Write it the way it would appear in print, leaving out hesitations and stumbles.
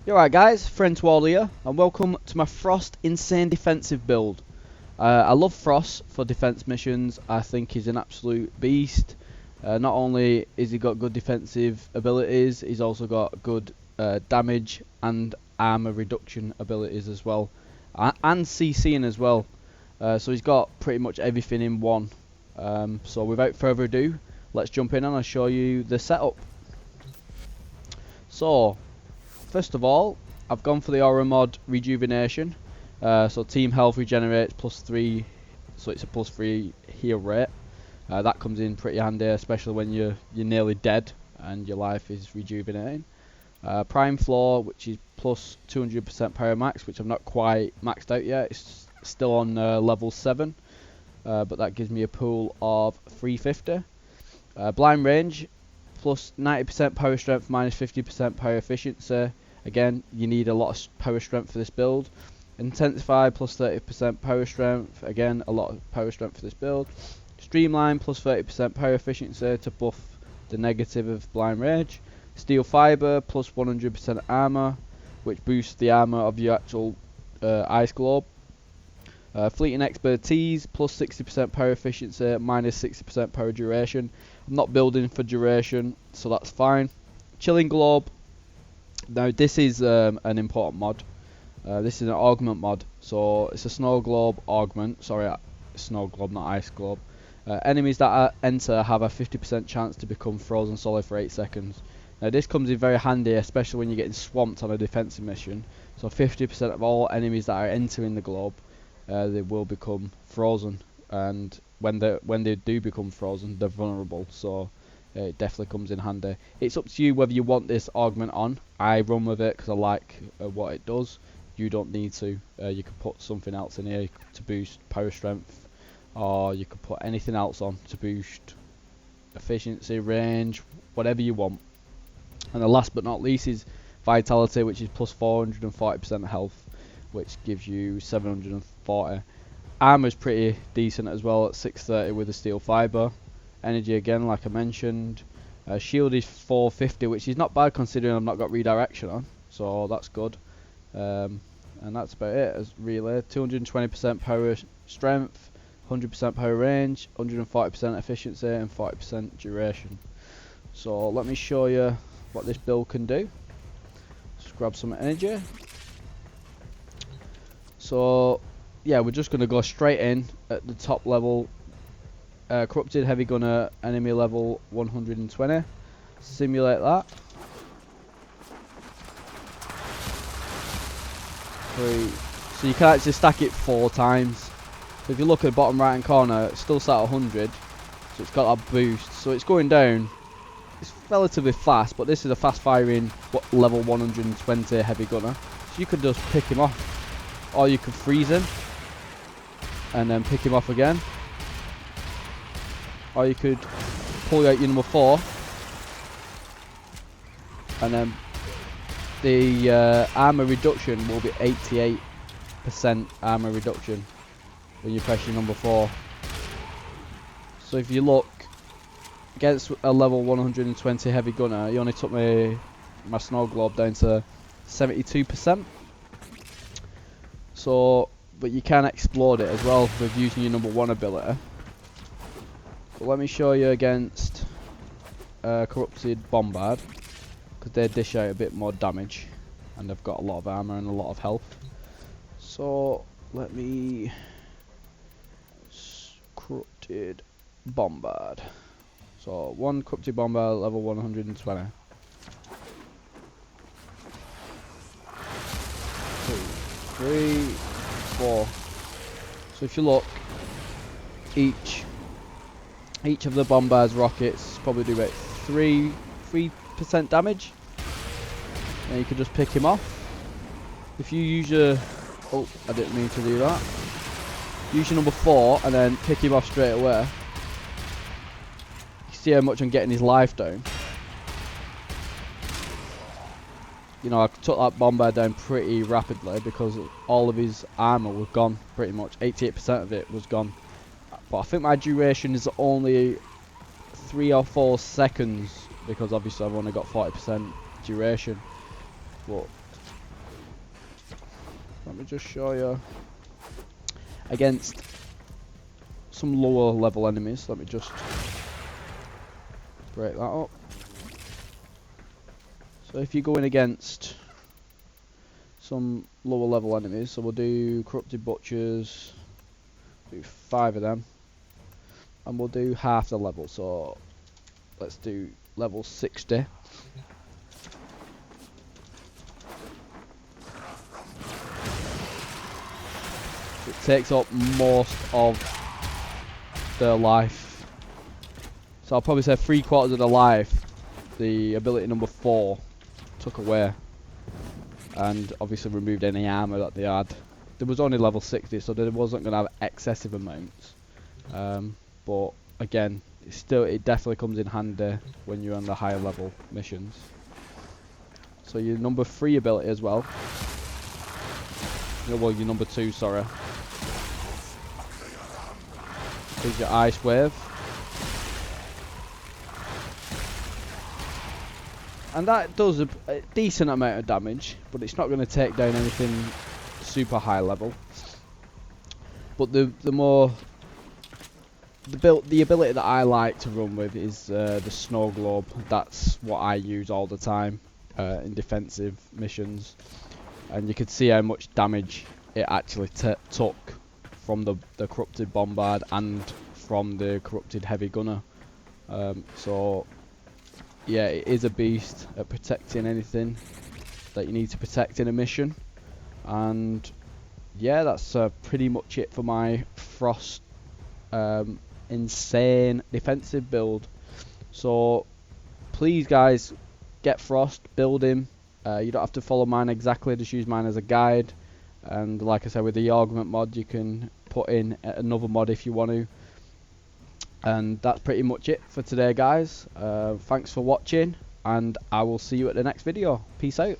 Alright guys, Friend12 here, and welcome to my Frost Insane Defensive build. I love Frost for defense missions. I think he's an absolute beast. Not only is he got good defensive abilities, he's also got good damage and armor reduction abilities as well. And CCing as well. So he's got pretty much everything in one. So without further ado, let's jump in and I'll show you the setup. So, first of all, I've gone for the aura mod rejuvenation. So team health regenerates +3, so it's a +3 heal rate. That comes in pretty handy, especially when you're nearly dead and your life is rejuvenating. Prime floor, which is plus 200% power max, which I'm not quite maxed out yet. It's still on level 7, but that gives me a pool of 350. Blind range, plus 90% power strength, minus 50% power efficiency. Again, you need a lot of power strength for this build. Intensify, plus 30% power strength. Again, a lot of power strength for this build. Streamline, plus 30% power efficiency to buff the negative of blind range. Steel fiber, plus 100% armor, which boosts the armor of your actual ice globe. Fleeting expertise, plus 60% power efficiency, minus 60% power duration. I'm not building for duration, so that's fine. Chilling globe. Now this is an important mod. This is an augment mod, so it's a snow globe augment. Sorry, snow globe, not ice globe. Enemies that enter have a 50% chance to become frozen solid for 8 seconds. Now this comes in very handy, especially when you're getting swamped on a defensive mission. So 50% of all enemies that are entering the globe, they will become frozen, and when they do become frozen, they're vulnerable. So it definitely comes in handy. It's up to you whether you want this augment on. I run with it because I like what it does. You don't need to. You can put something else in here to boost power strength, or you can put anything else on to boost efficiency, range, whatever you want. And the last but not least is vitality, which is plus 440% health, which gives you 740. Armor's pretty decent as well at 630 with the steel fiber. Energy again, like I mentioned. Shield is 450, which is not bad considering I've not got redirection on, so that's good. And that's about it as relay. 220% power strength, 100% power range, 140% efficiency, and 40% duration. So let me show you what this build can do. Just grab some energy. So yeah, we're just going to go straight in at the top level. Corrupted heavy gunner, enemy level 120. Simulate that. 3. So you can actually stack it 4 times. So if you look at the bottom right hand corner, it's still sat at 100, so it's got that boost. So it's going down. It's relatively fast, but this is a fast firing level 120 heavy gunner. So you could just pick him off, or you could freeze him and then pick him off again, or you could pull out your number 4 and then the armor reduction will be 88% armor reduction when you press your number 4. So if you look against a level 120 heavy gunner, he only took my snow globe down to 72%. So, but you can explode it as well with using your number 1 ability. So let me show you against corrupted bombard, because they dish out a bit more damage and they've got a lot of armor and a lot of health. So let me corrupted bombard. So 1 corrupted bombard level 120. 2, 3, 4. So if you look, each of the bombard's rockets probably do about 3% damage, and you can just pick him off. If you use your, oh, I didn't mean to do that. Use your number 4 and then pick him off straight away. You see how much I'm getting his life down. You know, I took that bombard down pretty rapidly because all of his armor was gone, pretty much. 88% of it was gone. But I think my duration is only 3 or 4 seconds, because obviously I've only got 40% duration. But Let me just show you. Against some lower level enemies, let me just break that up. So if you're going against some lower level enemies, so we'll do corrupted butchers, do 5 of them, and we'll do half the level, so let's do level 60. It takes up most of their life, so I'll probably say 3/4 of the life the ability number 4 took away, and obviously removed any armor that they had. There was only level 60, so there wasn't going to have excessive amounts, but again, it definitely comes in handy when you're on the higher level missions. So your number 3 ability as well, well, your number 2, sorry, is your ice wave, and that does a decent amount of damage, but it's not going to take down anything super high level. But the ability that I like to run with is the snow globe. That's what I use all the time in defensive missions, and you can see how much damage it actually took from the corrupted bombard and from the corrupted heavy gunner. So yeah, it is a beast at protecting anything that you need to protect in a mission. And yeah, that's pretty much it for my Frost insane defensive build. So please guys, get Frost, build him. You don't have to follow mine exactly, just use mine as a guide. And like I said, with the augment mod, you can put in another mod if you want to. And that's pretty much it for today, guys. Thanks for watching, and I will see you at the next video. Peace out.